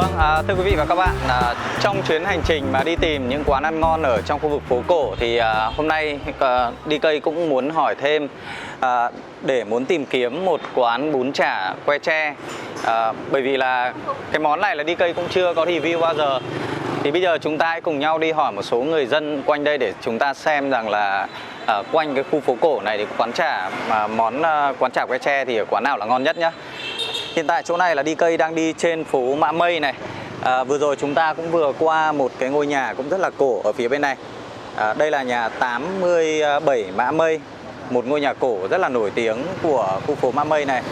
Vâng, thưa quý vị và các bạn, trong chuyến hành trình mà đi tìm những quán ăn ngon ở trong khu vực phố cổ thì hôm nay DK cũng muốn hỏi thêm để muốn tìm kiếm một quán bún chả que tre, bởi vì là cái món này là DK cũng chưa có review bao giờ. Thì bây giờ chúng ta hãy cùng nhau đi hỏi một số người dân quanh đây để chúng ta xem rằng là quanh cái khu phố cổ này thì quán chả quán chả que tre thì ở quán nào là ngon nhất nhá. Hiện tại chỗ này là DK đang đi trên phố Mã Mây này. Vừa rồi chúng ta cũng vừa qua một cái ngôi nhà cũng rất là cổ ở phía bên này. Đây là nhà 87 Mã Mây, một ngôi nhà cổ rất là nổi tiếng của khu phố Mã Mây này.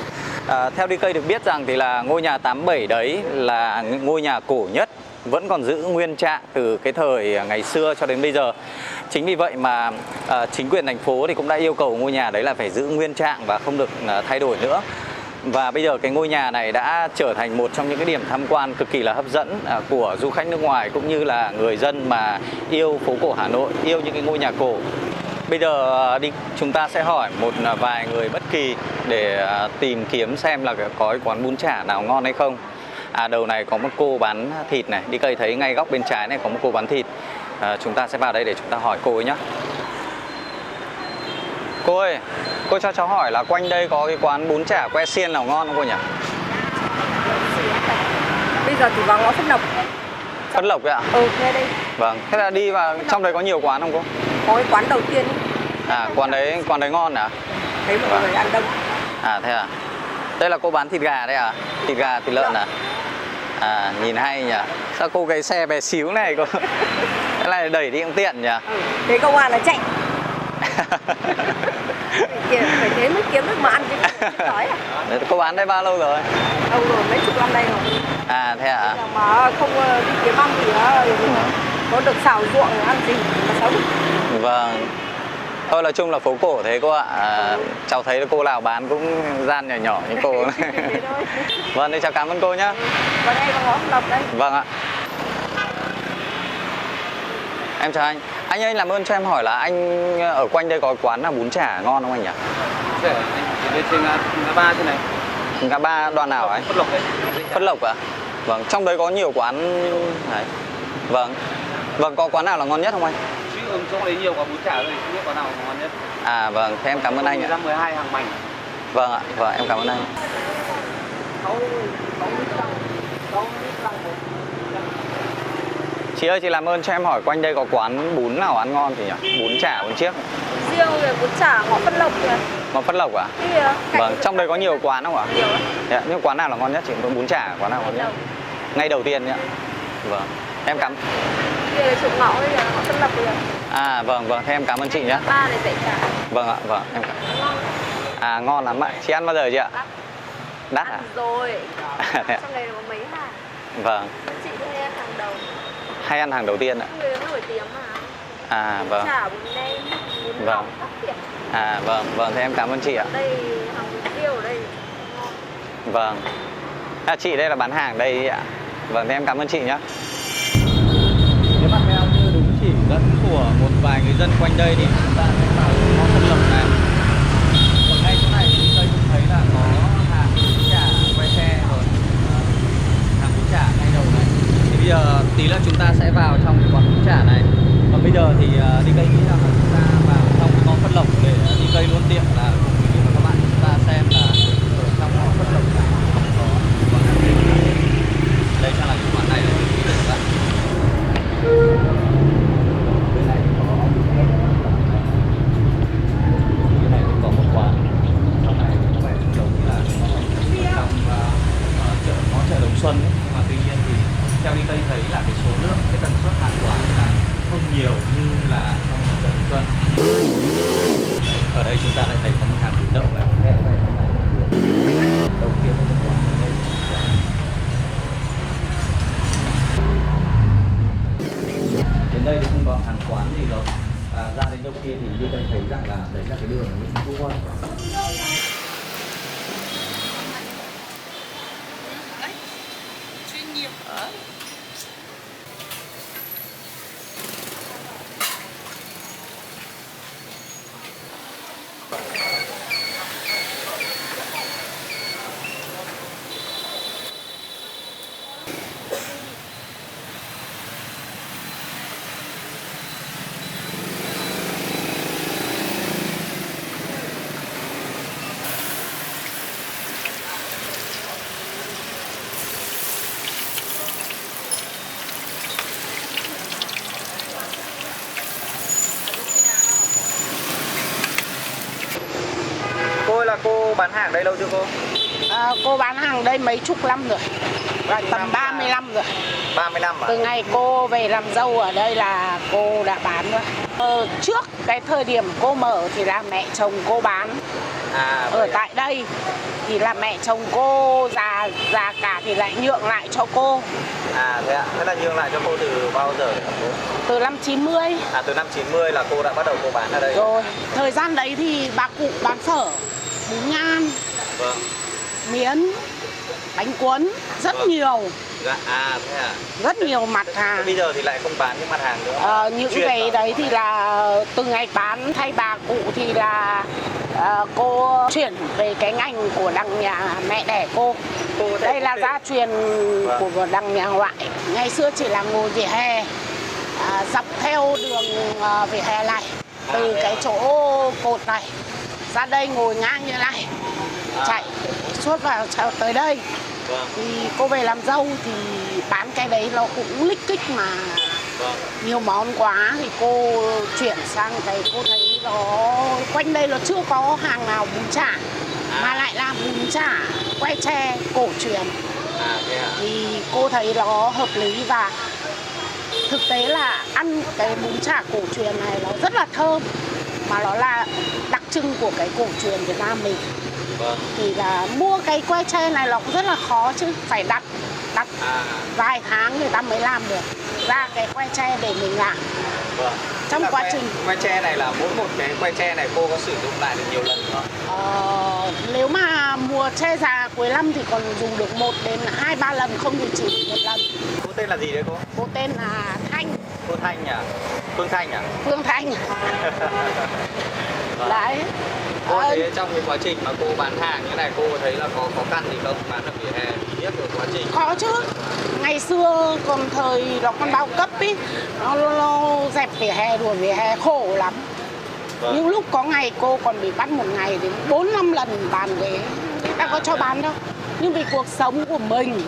Theo DK được biết rằng thì là ngôi nhà 87 đấy là ngôi nhà cổ nhất, vẫn còn giữ nguyên trạng từ cái thời ngày xưa cho đến bây giờ. Chính vì vậy mà chính quyền thành phố thì cũng đã yêu cầu ngôi nhà đấy là phải giữ nguyên trạng và không được thay đổi nữa. Và bây giờ cái ngôi nhà này đã trở thành một trong những cái điểm tham quan cực kỳ là hấp dẫn của du khách nước ngoài cũng như là người dân mà yêu phố cổ Hà Nội, yêu những cái ngôi nhà cổ. Bây giờ chúng ta sẽ hỏi một vài người bất kỳ để tìm kiếm xem là có cái quán bún chả nào ngon hay không. Đầu này có một cô bán thịt này, đi cây thấy ngay góc bên trái này có một cô bán thịt. Chúng ta sẽ vào đây để chúng ta hỏi cô ấy nhé. Cô ơi, cô cho cháu hỏi là quanh đây có cái quán bún chả que xiên nào ngon không cô nhỉ? Bây giờ thì vào ngõ Phất Lộc. Phất Lộc ạ? Ừ, ngay đây. Vâng, thế là đi vào trong đấy có nhiều quán không cô? Có cái quán đầu tiên ấy. Quán đấy ngon à? Thấy mọi người ăn đông. Thế à? Đây là cô bán thịt gà đây à? Thịt gà, thịt lợn à? Nhìn hay nhỉ? Sao cô cái xe bé xíu này cô? Cái này đẩy đi cũng tiện nhỉ? Thế công an là chạy. Phải thế mới kiếm được mà ăn chứ không đói à? Cô bán đây bao lâu rồi? Lâu rồi, mấy chục năm đây rồi. Thế à? Mà không đi kiếm ăn thì có được xào ruộng ăn gì mà sống. Vâng. Thôi nói chung là phố cổ thế cô ạ. Cháu thấy cô nào bán cũng gian nhỏ nhỏ như cô này. Vâng, thì cháu cảm ơn cô nhá. Còn đây có ngõ Phất Lộc đây. Vâng ạ. Em chào anh. Anh ơi, làm ơn cho em hỏi là anh ở quanh đây có quán nào bún chả ngon không anh nhỉ? Anh đi trên ngã ba trên này. Ngã ba đoạn nào ấy? Phất Lộc đấy. Phất Lộc à? Vâng, trong đấy có nhiều quán đấy. Vâng. Vâng, có quán nào là ngon nhất không anh? Chứ chỗ đấy nhiều quán bún chả rồi, không biết quán nào ngon nhất. Vâng, thế em cảm ơn anh ạ. 12 hàng mảnh. Vâng ạ, vâng, em cảm ơn anh. Chị ơi, chị làm ơn cho em hỏi quanh đây có quán bún nào ăn ngon thì nhỉ? Bún chả, bún chiếc. Riêng về bún chả ngõ Phất Lộc kìa. Ngõ Phất Lộc à? Vâng, trong đây có nhiều quán không ạ? Nhiều ạ. Nhưng quán nào là ngon nhất chị? Bún chả quán nào ngon nhất? Ngay đầu tiên ạ. Vâng. Em cảm. Kia là chỗ ngõ đây là ngõ Phất Lộc kìa. Vâng, thế em cảm ơn chị nhé. Ba này dạy chả. Vâng ạ, vâng, em cảm. Ngon lắm ạ. Chị ăn bao giờ chị ạ? Đắt à? Ăn rồi. Thế ạ. Trong này có mấy hàng. Vâng. Chị cũng hay ăn hàng đầu. Hay ăn hàng đầu tiên ạ. Người nổi tiếng mà. Vâng. Chả bún nem, bún Vâng. lòng các kiểu. Vâng, thế em cảm ơn chị ạ. Đây hàng bún riêu ở đây ngon. Vâng. Chị đây là bán hàng đây ạ. Vâng, thế em cảm ơn chị nhé. Nếu bạn theo như đúng chỉ dẫn của một vài người dân quanh đây thì chúng ta sẽ vào ngõ Phất Lộc này. Ở ngay chỗ này thì tôi cũng thấy là có hàng bún chả que tre rồi. Hàng bún chả ngay đầu này. Thì bây giờ tí nữa chúng ta sẽ vào trong cái quán bún chả này. Còn bây giờ thì đi cây nghĩ rằng là chúng ta vào trong ngõ Phất Lộc để đi cây luôn tiện là cùng quý vị và các bạn chúng ta xem là ở trong ngõ Phất Lộc này có quán ăn gì. Đây chắc là cái quán này là quý vị và các bạn. Bên này thì có cái này cũng có một quán. Trong này có vẻ giống như là trong ngõ chợ Đồng Xuân ấy. Nhưng mà tuy nhiên thì theo đi Tây thấy là cái số lượng, cái tần suất hàng quán là không nhiều như là trong chợ Đồng Xuân. Ở đây chúng ta lại thấy có một hàng bún đậu này. Đầu tiên là quán ở đây. Đến đây thì không có hàng quán gì đâu. Ra đến đâu kia thì đi đây thấy rằng là đấy là cái đường ở Nguyễn Trung Quốc. Chuyên nghiệp. cô bán hàng đây lâu chưa cô? Cô bán hàng đây mấy chục năm rồi. Rồi tầm 30 năm rồi. 30 năm à? Từ ngày cô về làm dâu ở đây là cô đã bán rồi. Trước cái thời điểm cô mở thì là mẹ chồng cô bán. Ở tại đây thì là mẹ chồng cô già cả thì lại nhượng lại cho cô. Thế ạ. Thế là nhượng lại cho cô từ bao giờ hả cô? Từ năm 90. Từ năm 90 là cô đã bắt đầu cô bán ở đây. Rồi, thời gian đấy thì bà cụ bán phở, bún ngan, Vâng. miến, bánh cuốn, rất nhiều. Dạ, thế à. Rất nhiều mặt hàng. Bây giờ thì lại không bán những mặt hàng nữa. Những cái đấy thì là từ ngày bán thay bà cụ thì là cô chuyển về cái ngành của đằng nhà mẹ đẻ cô. Đây là gia truyền của đằng nhà ngoại. Ngày xưa chỉ là ngồi vỉa hè, dọc theo đường vỉa hè này, từ cái chỗ cột này ra đây ngồi ngang như này, chạy suốt vào tới đây. Thì cô về làm dâu thì bán cái đấy nó cũng lích kích mà nhiều món quá thì cô chuyển sang cái cô thấy nó quanh đây nó chưa có hàng nào bún chả mà lại làm bún chả que tre cổ truyền. Thì cô thấy nó hợp lý và thực tế là ăn cái bún chả cổ truyền này nó rất là thơm mà nó là đặc trưng của cái cổ truyền Việt Nam mình. Thì là mua cái que tre này nó cũng rất là khó chứ, phải đặt vài tháng người ta mới làm được ra cái que tre để mình làm. Trong quá trình que tre này là mỗi một cái que tre này cô có sử dụng lại được nhiều lần không? Nếu mà mùa tre già cuối năm thì còn dùng được 1 đến 2-3 lần, không thì chỉ 1 lần. Cô tên là gì đấy cô? Cô tên là Thanh. Cô Thanh à? Phương Thanh à? Phương Thanh. Đấy. Cô thấy trong cái quá trình mà cô bán hàng như này cô thấy là có khó khăn gì không? Bán ở vỉa hè biết được quá trình. Khó chứ. Ngày xưa còn thời nó còn bao cấp ý, nó dẹp vỉa hè, đùa vỉa hè khổ lắm. Nhưng lúc có ngày cô còn bị bắt một ngày đến 4-5 lần bàn ghế. Người ta có cho bán đâu. Nhưng vì cuộc sống của mình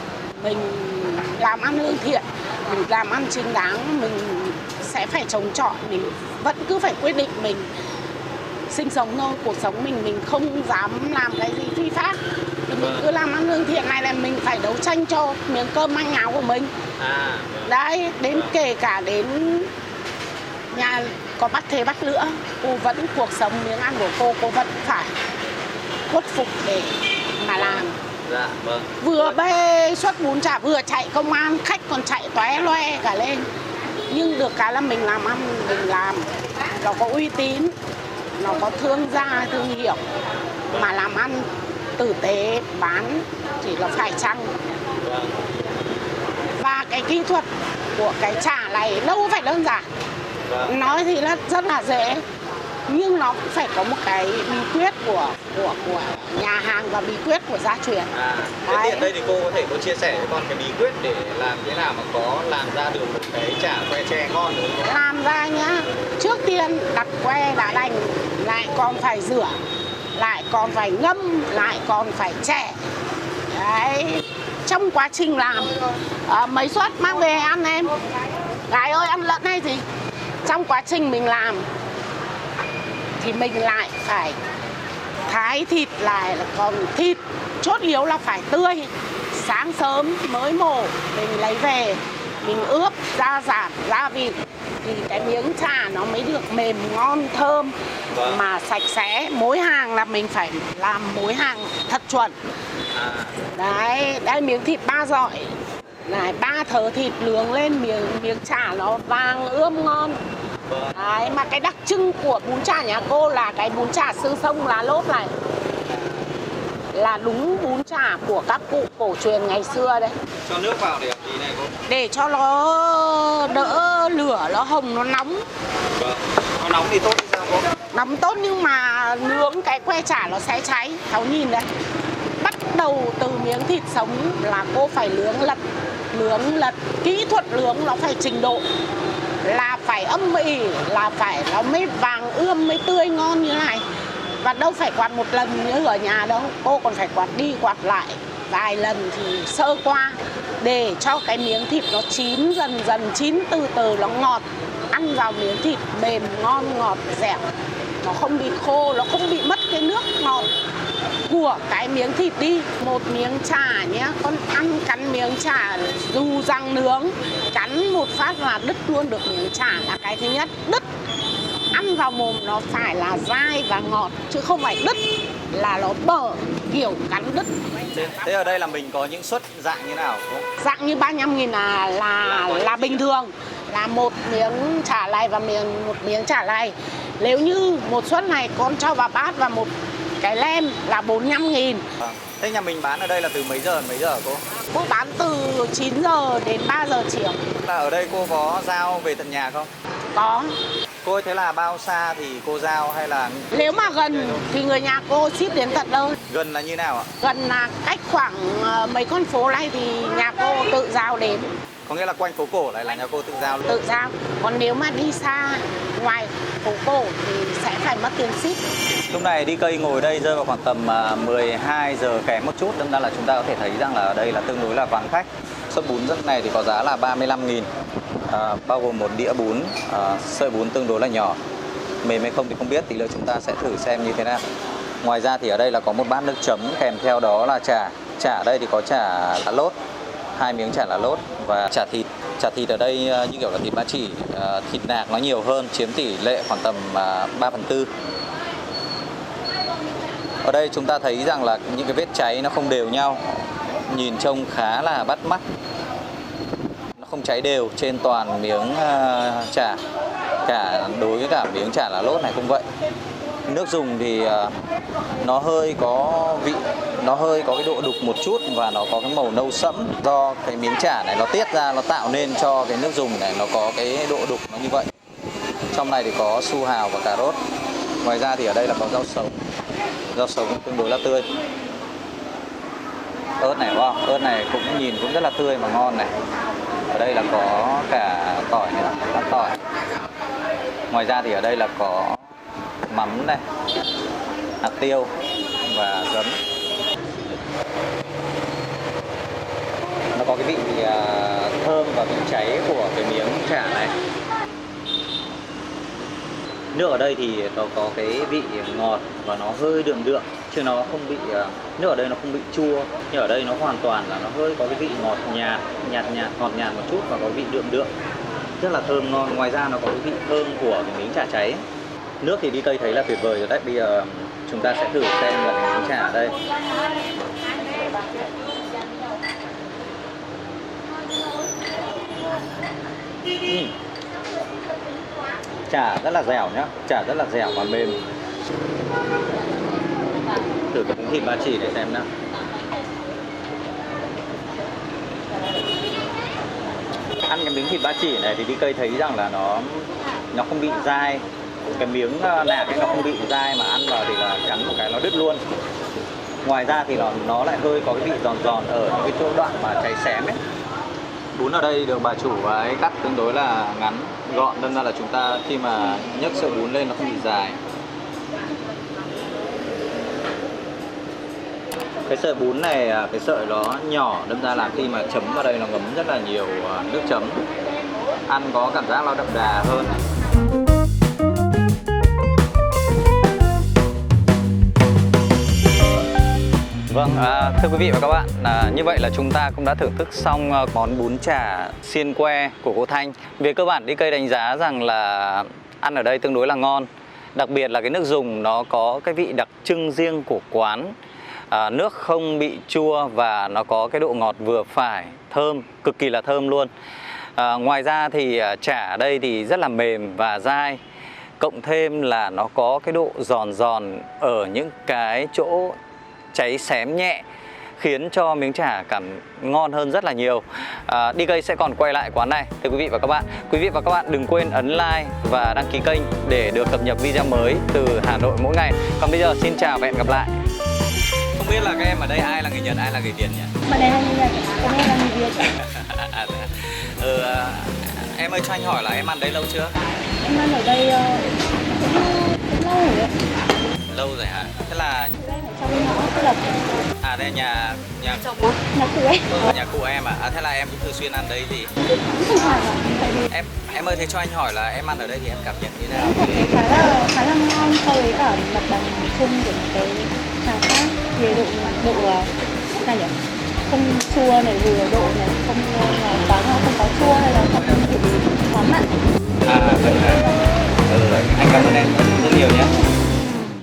làm ăn lương thiện, mình làm ăn chính đáng, mình sẽ phải chống chọi, mình vẫn cứ phải quyết định mình sinh sống thôi. Cuộc sống mình không dám làm cái gì phi pháp. Thì mình cứ làm ăn lương thiện này là mình phải đấu tranh cho miếng cơm manh áo của mình. Đấy, đến kể cả đến nhà có bắt thế bắt lửa, cô vẫn cuộc sống miếng ăn của cô vẫn phải khuất phục để mà làm. Vừa bê suất bún chả vừa chạy công an, khách còn chạy tóe loe cả lên. Nhưng được cái là mình làm ăn, mình làm nó có uy tín, nó có thương gia, thương hiệu mà làm ăn tử tế, bán thì nó phải chăng. Và cái kỹ thuật của cái chả này đâu phải đơn giản. Nói thì là rất là dễ, nhưng nó cũng phải có một cái bí quyết của nhà hàng và bí quyết của gia truyền. Thế ở đây thì cô có thể chia sẻ cho con cái bí quyết để làm thế nào mà có làm ra được một cái chả que tre ngon được không? Làm ra nhá, trước tiên đặt que đã đành, lại còn phải rửa, lại còn phải ngâm, lại còn phải chẻ. Đấy, trong quá trình làm mấy suất mang về ăn em. Gái ơi ăn lợn hay gì? Trong quá trình mình làm thì mình lại phải thái thịt lại, là còn thịt chốt yếu là phải tươi. Sáng sớm mới mổ mình lấy về, mình ướp gia giảm, gia vị thì cái miếng chả nó mới được mềm ngon thơm mà sạch sẽ. Mối hàng là mình phải làm mối hàng thật chuẩn. Đấy, đây miếng thịt 3 dọi này, 3 thớ thịt nướng lên, miếng chả nó vàng ươm ngon. Đấy, mà cái đặc trưng của bún chả nhà cô là cái bún chả sư sông lá lốt này là đúng bún chả của các cụ cổ truyền ngày xưa đấy. Cho nước vào để làm gì này cô? Để cho nó đỡ lửa, nó hồng, nó nóng. Nó nóng thì tốt thì sao cô? Nóng tốt nhưng mà nướng cái que chả nó sẽ cháy. Cháu nhìn đấy. Bắt đầu từ miếng thịt sống là cô phải nướng lật. Kỹ thuật nướng nó phải trình độ là phải âm ỉ, là phải nó mới vàng ươm, mới tươi ngon như này. Và đâu phải quạt một lần như ở nhà đâu, cô còn phải quạt đi quạt lại vài lần thì sơ qua để cho cái miếng thịt nó chín dần dần, chín từ từ, nó ngọt. Ăn vào miếng thịt mềm ngon ngọt dẻo, nó không bị khô, nó không bị mất cái nước ngọt. của cái miếng thịt đi. Một miếng chả nhé, con ăn cắn miếng chả dù răng nướng, cắn một phát là đứt luôn được miếng chả là cái thứ nhất. Đứt ăn vào mồm nó phải là dai và ngọt chứ không phải đứt là nó bở kiểu cắn đứt. Thế ở đây là mình có những suất dạng như nào đúng không? Dạng như 35.000 là bình thường, là một miếng chả này và một miếng chả này. Nếu như một suất này con cho vào bát và một cái lem là 45.000. Thế nhà mình bán ở đây là từ mấy giờ đến mấy giờ cô? Cô bán từ 9 giờ đến 3 giờ chiều. Là ở đây cô có giao về tận nhà không? Có. Cô ơi, thế là bao xa thì cô giao hay là... Nếu mà gần thì người nhà cô ship đến tận nơi. Gần là như nào ạ? Gần là cách khoảng mấy con phố này thì nhà cô tự giao đến. Có nghĩa là quanh phố cổ này là nhà cô tự giao luôn? Tự giao. Còn nếu mà đi xa ngoài phố cổ thì sẽ phải mất tiền ship. Lúc này đi cây ngồi đây rơi vào khoảng tầm 12 giờ kém một chút, đâm ra là chúng ta có thể thấy rằng là ở đây là tương đối là vắng khách. Suất bún rất này thì có giá là 35.000, bao gồm một đĩa bún, sợi bún tương đối là nhỏ. Mềm hay không thì không biết, thì nữa chúng ta sẽ thử xem như thế nào. Ngoài ra thì ở đây là có một bát nước chấm, kèm theo đó là chả. Chả ở đây thì có chả lá lốt, 2 miếng chả lá lốt và chả thịt. Chả thịt ở đây như kiểu là thịt ba chỉ, thịt nạc nó nhiều hơn, chiếm tỷ lệ khoảng tầm 3/4. Ở đây chúng ta thấy rằng là những cái vết cháy nó không đều nhau, nhìn trông khá là bắt mắt. Nó không cháy đều trên toàn miếng chả, cả đối với cả miếng chả lá lốt này cũng vậy. Nước dùng thì nó hơi có vị, nó hơi có cái độ đục một chút và nó có cái màu nâu sẫm. Do cái miếng chả này nó tiết ra, nó tạo nên cho cái nước dùng này nó có cái độ đục nó như vậy. Trong này thì có su hào và cà rốt. Ngoài ra thì ở đây là có rau sống. Rau sống tương đối là tươi. Ớt này, wow, ớt này cũng nhìn cũng rất là tươi mà ngon này. Ở đây là có cả tỏi nữa, bát tỏi. Ngoài ra thì ở đây là có mắm này, hạt tiêu và giấm. Nó có cái vị thơm và vị cháy của cái miếng chả này. Nước ở đây thì nó có cái vị ngọt và nó hơi đượm đượm, chứ nó không bị, nước ở đây nó không bị chua. Nhưng ở đây nó hoàn toàn là nó hơi có cái vị ngọt nhạt, ngọt nhạt một chút và có vị đượm đượm, rất là thơm ngon. Ngoài ra nó có cái vị thơm của cái miếng chả cháy. Nước thì đi cây thấy là tuyệt vời rồi đấy. Bây giờ chúng ta sẽ thử xem là cái miếng chả ở đây. Chả rất là dẻo nhá, chả rất là dẻo và mềm. Thử cái miếng thịt ba chỉ để xem nào. Ăn cái miếng thịt ba chỉ này thì đi cây thấy rằng là nó không bị dai. Cái miếng nạc ấy nó không bị dai mà ăn vào thì là cắn một cái nó đứt luôn. Ngoài ra thì nó lại hơi có cái vị giòn giòn ở những cái chỗ đoạn mà cháy xém ấy. Bún ở đây được bà chủ ấy cắt tương đối là ngắn, gọn, nên ra là chúng ta khi mà nhấc sợi bún lên nó không bị dài. Cái sợi bún này, cái sợi nó nhỏ, đâm ra là khi mà chấm vào đây nó ngấm rất là nhiều nước chấm. Ăn có cảm giác nó đậm đà hơn. Vâng, thưa quý vị và các bạn, như vậy là chúng ta cũng đã thưởng thức xong món bún chả xiên que của cô Thanh. Về cơ bản đi cây đánh giá rằng là ăn ở đây tương đối là ngon. Đặc biệt là cái nước dùng nó có cái vị đặc trưng riêng của quán. Nước không bị chua và nó có cái độ ngọt vừa phải, thơm, cực kỳ là thơm luôn. Ngoài ra thì chả ở đây thì rất là mềm và dai. Cộng thêm là nó có cái độ giòn giòn ở những cái chỗ cháy xém nhẹ, khiến cho miếng chả cảm ngon hơn rất là nhiều. Đi cây sẽ còn quay lại quán này. Thưa quý vị và các bạn, quý vị và các bạn đừng quên ấn like và đăng ký kênh để được cập nhật video mới từ Hà Nội mỗi ngày. Còn bây giờ xin chào và hẹn gặp lại. Không biết là các em ở đây ai là người Nhật, ai là người Việt nhỉ? Bạn này là người Nhật, còn em là người Việt. Em ơi, cho anh hỏi là em ăn đây lâu chưa? Em ăn ở đây cũng lâu rồi đấy. Lâu rồi hả? Thế là Trong ngõ Lộc. đây nhà Nhà cụ ấy. nhà cụ em à? Thế là em cũng thường xuyên ăn đây gì? Không phải mà tại vì Em ơi, thế cho anh hỏi là em ăn ở đây thì em cảm nhận như thế nào? em cảm thấy khá là ngon so với cả mặt bằng chung của những cái hàng khác. Về độ sao nhỉ? Không chua này, vừa độ này, không quá ngọt, không quá chua hay là không bị quá mặn. À, vậy là anh cảm ơn em rất nhiều nhé.